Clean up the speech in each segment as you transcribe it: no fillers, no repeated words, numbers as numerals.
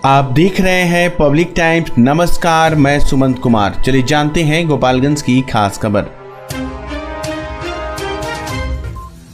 आप देख रहे हैं पब्लिक टाइम्स। नमस्कार, मैं सुमंत कुमार। चलिए जानते हैं गोपालगंज की खास खबर।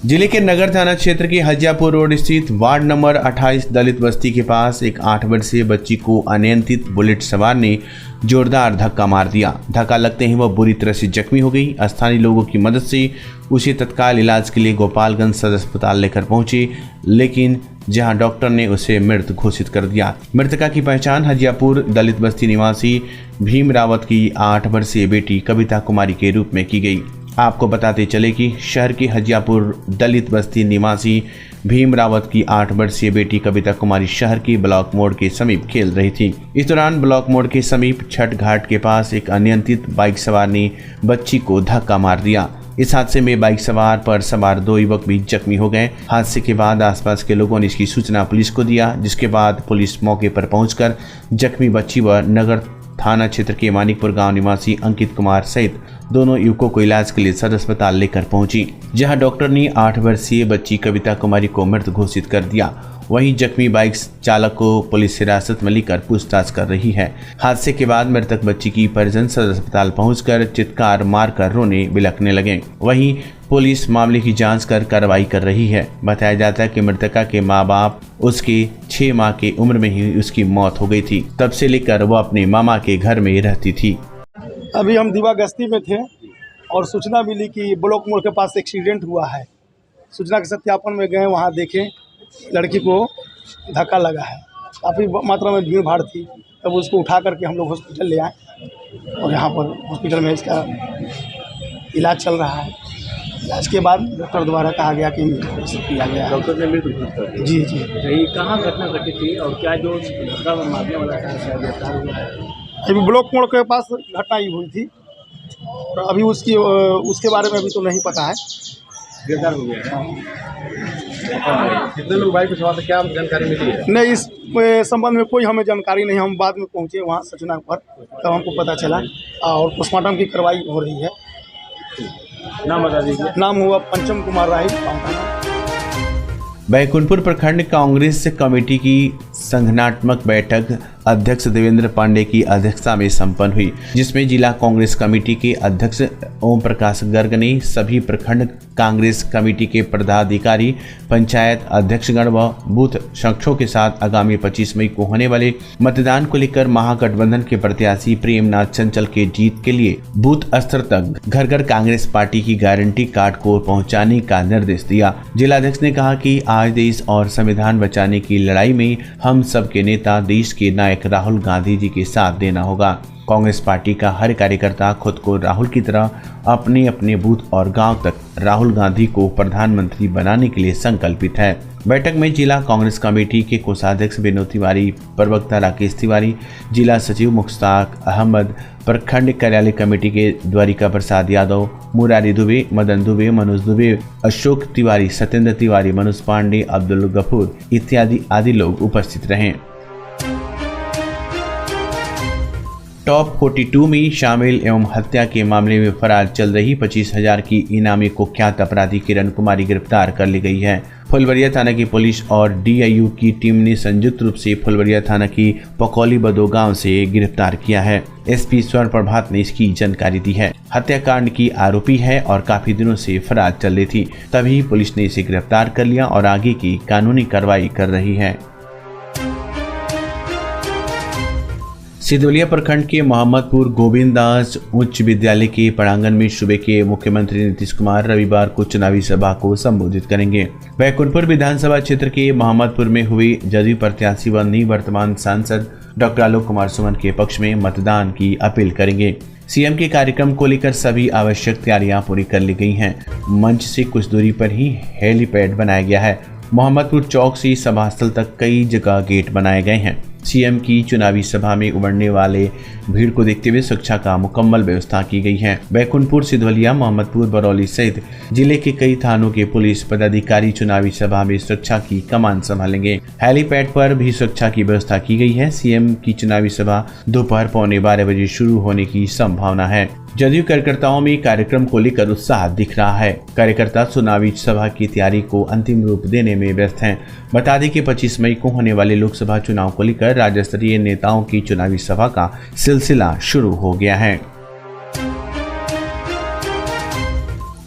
जिले के नगर थाना क्षेत्र के हजियापुर रोड स्थित वार्ड नंबर 28 दलित बस्ती के पास एक 8 वर्षीय बच्ची को अनियंत्रित बुलेट सवार ने जोरदार धक्का मार दिया। धक्का लगते ही वह बुरी तरह से जख्मी हो गई। स्थानीय लोगों की मदद से उसे तत्काल इलाज के लिए गोपालगंज सदर अस्पताल लेकर पहुंचे, लेकिन जहां डॉक्टर ने उसे मृत घोषित कर दिया। मृतका की पहचान हजियापुर दलित बस्ती निवासी भीम रावत की 8 वर्षीय बेटी कविता कुमारी के रूप में की गई। आपको बताते चले कि शहर की हजियापुर दलित बस्ती निवासी भीम रावत की 8 वर्षीय बेटी कविता कुमारी शहर की ब्लॉक मोड़ के समीप खेल रही थी। इस दौरान ब्लॉक मोड़ के समीप छठ घाट के पास एक अनियंत्रित बाइक सवार ने बच्ची को धक्का मार दिया। इस हादसे में बाइक सवार पर सवार 2 युवक भी जख्मी हो गए। हादसे के बाद आसपास के लोगों ने इसकी सूचना पुलिस को दिया, जिसके बाद पुलिस मौके पर पहुंचकर जख्मी बच्ची व नगर थाना क्षेत्र के मानिकपुर गांव निवासी अंकित कुमार सहित दोनों युवकों को इलाज के लिए सदर अस्पताल लेकर पहुंची, जहां डॉक्टर ने 8 वर्षीय बच्ची कविता कुमारी को मृत घोषित कर दिया। वहीं जख्मी बाइक चालक को पुलिस हिरासत में लेकर पूछताछ कर रही है। हादसे के बाद मृतक बच्ची की परिजन सदर अस्पताल पहुंचकर चित्कार मारकर रोने बिलखने लगे। वहीं पुलिस मामले की जांच कर कार्रवाई कर रही है। बताया जाता है कि मृतका के मां बाप उसके 6 माह की उम्र में ही उसकी मौत हो गई थी। तब से लेकर वह अपने मामा के घर में रहती थी। अभी हम दीवा गश्ती में थे और सूचना मिली कि ब्लॉक मोड़ के पास एक्सीडेंट हुआ है। सूचना के सत्यापन में गए, वहाँ देखें लड़की को धक्का लगा है। काफ़ी मात्रा में भीड़ भाड़ थी। तब उसको उठा करके हम लोग हॉस्पिटल ले आए और यहाँ पर हॉस्पिटल में इसका इलाज चल रहा है। इलाज के बाद डॉक्टर द्वारा कहा गया कि किया गया। डॉक्टर ने मृत घोषित कर दिया। जी। ये कहाँ घटना घटी थी और क्या जो मारने वाला था गिरफ्तार हुआ है? अभी ब्लॉक मोड़ के पास घटना ही हुई थी और अभी उसके बारे में अभी तो नहीं पता है। गिरफ्तार हो गया है। कितने लोग बाइक पे सवार थे, क्या जानकारी मिली है? नहीं, इस संबंध में कोई हमें जानकारी नहीं। हम बाद में पहुंचे वहाँ सूचना पर, तब हमको पता चला और पोस्टमार्टम की कार्रवाई हो रही है। नाम बता दीजिए। नाम हुआ पंचम कुमार राय। बैकुंठपुर प्रखंड कांग्रेस कमेटी की संगठनात्मक बैठक अध्यक्ष देवेंद्र पांडे की अध्यक्षता में संपन्न हुई, जिसमें जिला कांग्रेस कमेटी के अध्यक्ष ओम प्रकाश गर्ग ने सभी प्रखंड कांग्रेस कमेटी के पदाधिकारी, पंचायत अध्यक्षगण व बूथ सदस्यों के साथ आगामी 25 मई को होने वाले मतदान को लेकर महागठबंधन के प्रत्याशी प्रेमनाथ चंचल के जीत के लिए बूथ स्तर तक घर घर कांग्रेस पार्टी की गारंटी कार्ड को पहुँचाने का निर्देश दिया। जिलाध्यक्ष ने कहा कि आज देश और संविधान बचाने की लड़ाई में हम सब के नेता देश के नायक राहुल गांधी जी के साथ देना होगा। कांग्रेस पार्टी का हर कार्यकर्ता खुद को राहुल की तरह अपने अपने बूथ और गांव तक राहुल गांधी को प्रधानमंत्री बनाने के लिए संकल्पित है। बैठक में जिला कांग्रेस कमेटी के कोषाध्यक्ष विनोद तिवारी, प्रवक्ता राकेश तिवारी, जिला सचिव मुश्ताक अहमद, प्रखंड कार्यालय कमेटी के द्वारिका प्रसाद यादव, मुरारी दुबे, मदन दुबे, मनोज दुबे, अशोक तिवारी, सत्येंद्र तिवारी, मनोज पांडे, अब्दुल गफूर इत्यादि आदि लोग उपस्थित रहे। टॉप 42 में शामिल एवं हत्या के मामले में फरार चल रही 25,000 की इनामी कुख्यात अपराधी किरण कुमारी गिरफ्तार कर ली गई है। फुलवरिया थाना की पुलिस और डीआईयू की टीम ने संयुक्त रूप से फुलवरिया थाना की पकौली बदो गांव से गिरफ्तार किया है। एसपी स्वर्ण प्रभात ने इसकी जानकारी दी है। हत्याकांड की आरोपी है और काफी दिनों से फरार चल रही थी, तभी पुलिस ने इसे गिरफ्तार कर लिया और आगे की कानूनी कार्रवाई कर रही है। सिधवलिया प्रखंड के मोहम्मदपुर गोविंद दास उच्च विद्यालय के प्रांगण में सुबह के मुख्यमंत्री नीतीश कुमार रविवार को चुनावी सभा को संबोधित करेंगे। बैकुंठपुर विधानसभा क्षेत्र के मोहम्मदपुर में हुई जदयू प्रत्याशी व निवर्तमान सांसद डॉक्टर आलोक कुमार सुमन के पक्ष में मतदान की अपील करेंगे। सीएम के कार्यक्रम को लेकर सभी आवश्यक तैयारियां पूरी कर ली गई हैं। मंच से कुछ दूरी पर ही हेलीपैड बनाया गया है। मोहम्मदपुर चौक से सभा स्थल तक कई जगह गेट बनाए गए हैं। सीएम की चुनावी सभा में उमड़ने वाले भीड़ को देखते हुए सुरक्षा का मुकम्मल व्यवस्था की गई है। बैकुंठपुर, सिधवलिया, मोहम्मदपुर, बरौली सहित जिले के कई थानों के पुलिस पदाधिकारी चुनावी सभा में सुरक्षा की कमान संभालेंगे। हेलीपैड पर भी सुरक्षा की व्यवस्था की गई है। सीएम की चुनावी सभा दोपहर 12:15 बजे शुरू होने की संभावना है। जदयू कार्यकर्ताओं में कार्यक्रम को लेकर उत्साह दिख रहा है। कार्यकर्ता चुनावी सभा की तैयारी को अंतिम रूप देने में व्यस्त हैं। बता दें कि 25 मई को होने वाले लोकसभा चुनाव को लेकर राज्य स्तरीय नेताओं की चुनावी सभा का सिलसिला शुरू हो गया है।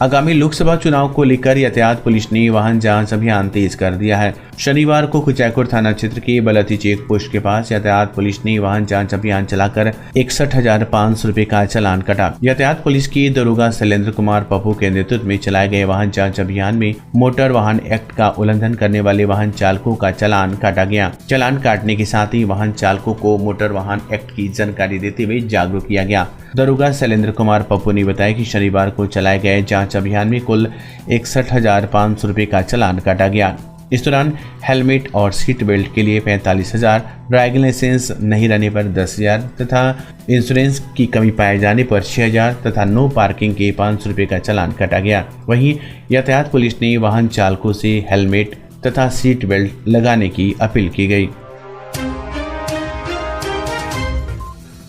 आगामी लोकसभा चुनाव को लेकर यातायात पुलिस ने वाहन जांच अभियान तेज कर दिया है। शनिवार को कुचायकोट थाना क्षेत्र के बलती चेक पोस्ट के पास यातायात पुलिस ने वाहन जांच अभियान चलाकर 61,500 रुपए का चालान काटा। यातायात पुलिस की दरोगा शैलेंद्र कुमार पप्पू के नेतृत्व में चलाए गए वाहन जांच अभियान में मोटर वाहन एक्ट का उल्लंघन करने वाले वाहन चालकों का चालान काटा गया। चालान काटने के साथ ही वाहन चालकों को मोटर वाहन एक्ट की जानकारी देते हुए जागरूक किया गया। दरोगा शैलेंद्र कुमार पप्पू ने बताया कि शनिवार को चलाए गए जांच अभियान में कुल 61,500 रुपए का चालान काटा गया। इस दौरान हेलमेट और सीट बेल्ट के लिए 45,000, ड्राइविंग लाइसेंस नहीं रहने पर 10,000 तथा इंश्योरेंस की कमी पाए जाने पर 6,000 तथा नो पार्किंग के 500 रुपए का चालान काटा गया। वहीं यातायात पुलिस ने वाहन चालकों से हेलमेट तथा सीट बेल्ट लगाने की अपील की गई।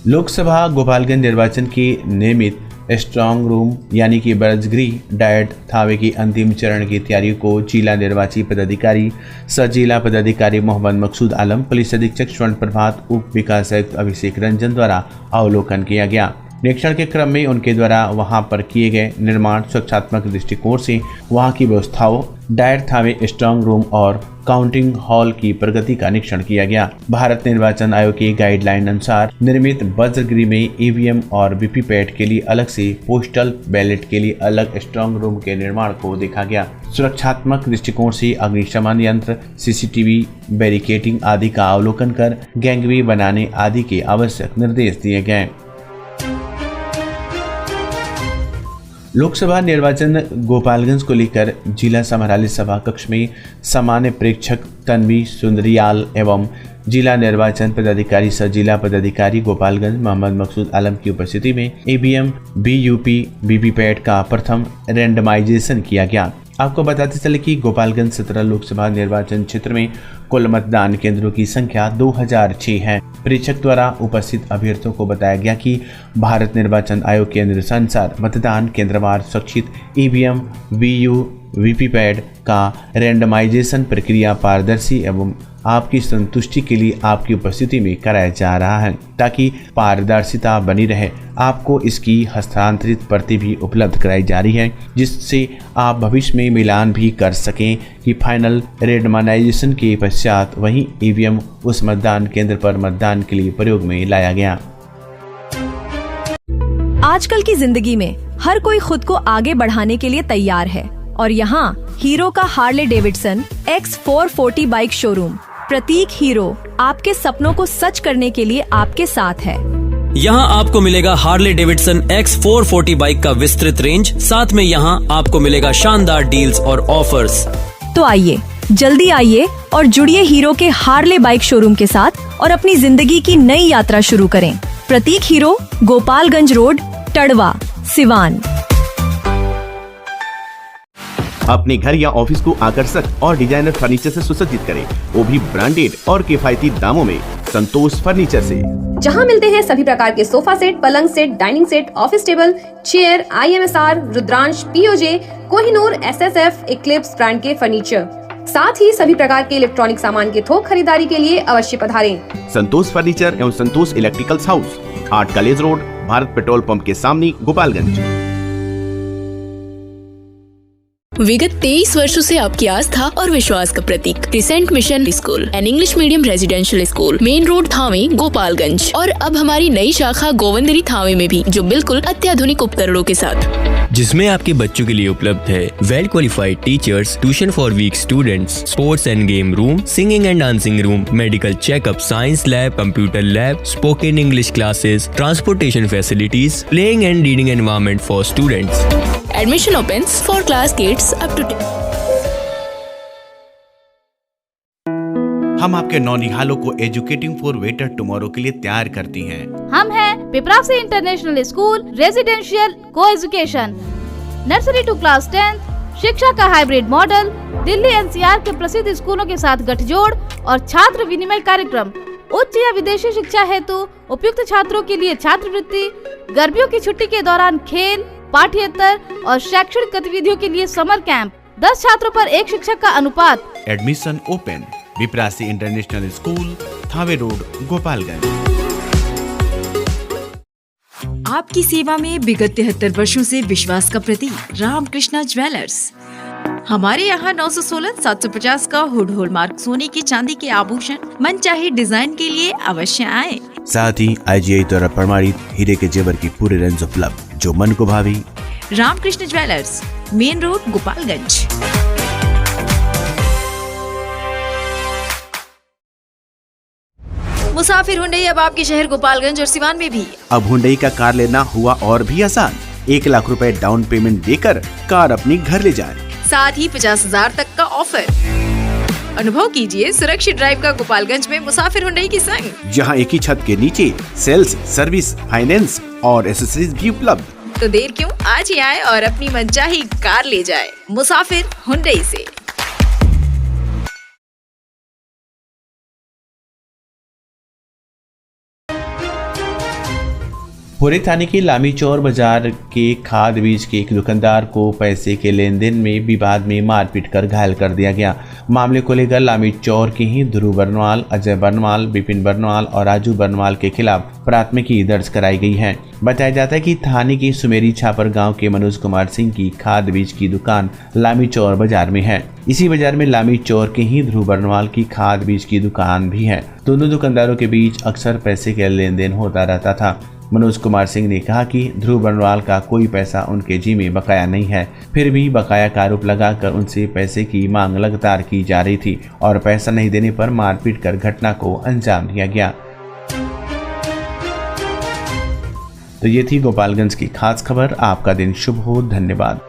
लोकसभा गोपालगंज निर्वाचन के नियमित स्ट्रांग रूम यानी कि बर्जगृह डायट थावे की अंतिम चरण की तैयारी को जिला निर्वाची पदाधिकारी सह जिला पदाधिकारी मोहम्मद मकसूद आलम, पुलिस अधीक्षक स्वर्ण प्रभात, उप विकास आयुक्त अभिषेक रंजन द्वारा अवलोकन किया गया। निरीक्षण के क्रम में उनके द्वारा वहां पर किए गए निर्माण सुरक्षात्मक दृष्टिकोण से वहां की व्यवस्थाओं, डायर थावे, स्ट्रांग रूम और काउंटिंग हॉल की प्रगति का निरीक्षण किया गया। भारत निर्वाचन आयोग की गाइडलाइन अनुसार निर्मित वज्रगृह में ईवीएम और वीवीपैट के लिए अलग से, पोस्टल बैलेट के लिए अलग स्ट्रांग रूम के निर्माण को देखा गया। सुरक्षात्मक दृष्टिकोण से अग्निशमन यंत्र, सीसीटीवी, बैरिकेडिंग आदि का अवलोकन कर गैंगवे बनाने आदि के आवश्यक निर्देश दिए गए। लोकसभा निर्वाचन गोपालगंज को लेकर जिला समाहरणालय सभा कक्ष में सामान्य प्रेक्षक तन्वी सुंदरियाल एवं जिला निर्वाचन पदाधिकारी सह जिला पदाधिकारी गोपालगंज मोहम्मद मकसूद आलम की उपस्थिति में ईवीएम, बीयूपी, वीवीपैट का प्रथम रैंडमाइजेशन किया गया। आपको बताते चले कि गोपालगंज 17 लोकसभा निर्वाचन क्षेत्र में कुल मतदान केंद्रों की संख्या 2006 है। प्रेक्षक द्वारा उपस्थित अभ्यर्थियों को बताया गया कि भारत निर्वाचन आयोग के निर्देशानुसार मतदान केंद्रवार सुरक्षित ईवीएम, वीवीपैट का रैंडमाइजेशन प्रक्रिया पारदर्शी एवं आपकी संतुष्टि के लिए आपकी उपस्थिति में कराया जा रहा है ताकि पारदर्शिता बनी रहे। आपको इसकी हस्तांतरित प्रति भी उपलब्ध कराई जा रही है जिससे आप भविष्य में मिलान भी कर सकें कि फाइनल रैंडमाइजेशन के पश्चात वही ईवीएम उस मतदान केंद्र पर मतदान के लिए प्रयोग में लाया गया। आजकल की जिंदगी में हर कोई खुद को आगे बढ़ाने के लिए तैयार है और यहाँ हीरो का Harley Davidson X440 bike showroom प्रतीक हीरो आपके सपनों को सच करने के लिए आपके साथ है। यहाँ आपको मिलेगा हार्ले डेविडसन X440 बाइक का विस्तृत रेंज, साथ में यहाँ आपको मिलेगा शानदार डील्स और ऑफर्स। तो आइए, जल्दी आइए और जुड़िए हीरो के हार्ले बाइक शोरूम के साथ और अपनी जिंदगी की नई यात्रा शुरू करें। प्रतीक हीरो, गोपालगंज रोड, टड़वा, सिवान। अपने घर या ऑफिस को आकर्षक और डिजाइनर फर्नीचर से सुसज्जित करें, वो भी ब्रांडेड और किफायती दामों में संतोष फर्नीचर से। जहां मिलते हैं सभी प्रकार के सोफा सेट, पलंग set, dining set, office table, chair, IMSR, Rudransh, POJ, Kohinoor, SSF, Eclipse brand के फर्नीचर, साथ ही सभी प्रकार के इलेक्ट्रॉनिक सामान के थोक खरीदारी के लिए अवश्य पधारें। संतोष फर्नीचर एवं Santosh electricals house, 8 college road, Bharat petrol pump के सामने, गोपालगंज। विगत 23 वर्षों से आपकी आस्था और विश्वास का प्रतीक Crescent Mission School and English medium residential school, main road Thawe, Gopalganj. और अब हमारी नई शाखा गोविंदरी थावे में भी, जो बिल्कुल अत्याधुनिक उपकरणों के साथ, जिसमें आपके बच्चों के लिए उपलब्ध है well qualified teachers, tuition for weak students, sports and game room, singing and dancing room, medical checkup, science lab, computer lab, spoken English classes, transportation facilities, playing and reading environment for students. Admission opens for class kids up to 10। हम आपके नौनिहालों को educating for better tomorrow के लिए तैयार करती हैं। हम हैं पिपरासी इंटरनेशनल स्कूल, रेजिडेंशियल को एजुकेशन, नर्सरी टू क्लास 10, शिक्षा का हाइब्रिड मॉडल, दिल्ली NCR के प्रसिद्ध स्कूलों के साथ गठजोड़ और छात्र विनिमय कार्यक्रम, उच्च या विदेशी शिक्षा हेतु उपयुक्त छात्रों के लिए छात्रवृत्ति, गर्मियों की छुट्टी के दौरान खेल, पाठ्येतर और शैक्षणिक गतिविधियों के लिए समर कैंप, 10 छात्रों पर 1 शिक्षक का अनुपात। Admission open. Viprasi International School, Thawe road, Gopalganj. आपकी सेवा में विगत 73 वर्षों से विश्वास का प्रतीक रामकृष्णा ज्वेलर्स। हमारे यहाँ 916-750 का हुड हॉलमार्क सोने की चांदी के आभूषण मनचाहे डिजाइन के लिए अवश्य आए। साथ ही IGI द्वारा प्रमाणित हीरे के जेवर की पूरे रेंज उपलब्ध, जो मन को भावी। Ramakrishna jewellers, main road, Gopalganj. मुसाफिर हुंडई अब आपके शहर गोपालगंज और सिवान में भी। अब हुंडई का कार लेना हुआ और भी आसान। 1 लाख रुपए डाउन पेमेंट देकर कार अपनी घर ले जाएं। साथ ही 50,000 तक का ऑफर। अनुभव कीजिए सुरक्षित ड्राइव का गोपालगंज में मुसाफिर हुंडई की संग, जहां एक ही छत के नीचे सेल्स, सर्विस, फाइनेंस और एसेसरीज भी उपलब्ध। तो देर क्यों, आज ही आए और अपनी मनचाही कार ले जाए मुसाफिर हुंडई से। पुरी थाने के लामी चौर बाजार के खाद बीज के एक दुकानदार को पैसे के लेन देन में विवाद में मारपीट कर घायल कर दिया गया। मामले को लेकर लामी चौर के ही ध्रुव बर्नवाल, अजय बर्नवाल, विपिन बर्नवाल और राजू बर्नवाल के खिलाफ प्राथमिकी दर्ज कराई गई है। बताया जाता है कि थाने की सुमेरी छापर गांव के मनोज कुमार सिंह की खाद बीज की दुकान लामी चौर बाजार में है। इसी बाजार में लामी चौर के ही ध्रुव बर्नवाल की खाद बीज की दुकान भी है। दोनों दुकानदारों के बीच अक्सर पैसे का लेन देन होता रहता था। मनोज कुमार सिंह ने कहा कि ध्रुव बर्नवाल का कोई पैसा उनके जी में बकाया नहीं है, फिर भी बकाया का आरोप लगाकर उनसे पैसे की मांग लगातार की जा रही थी और पैसा नहीं देने पर मारपीट कर घटना को अंजाम दिया गया। तो ये थी गोपालगंज की खास खबर। आपका दिन शुभ हो। धन्यवाद।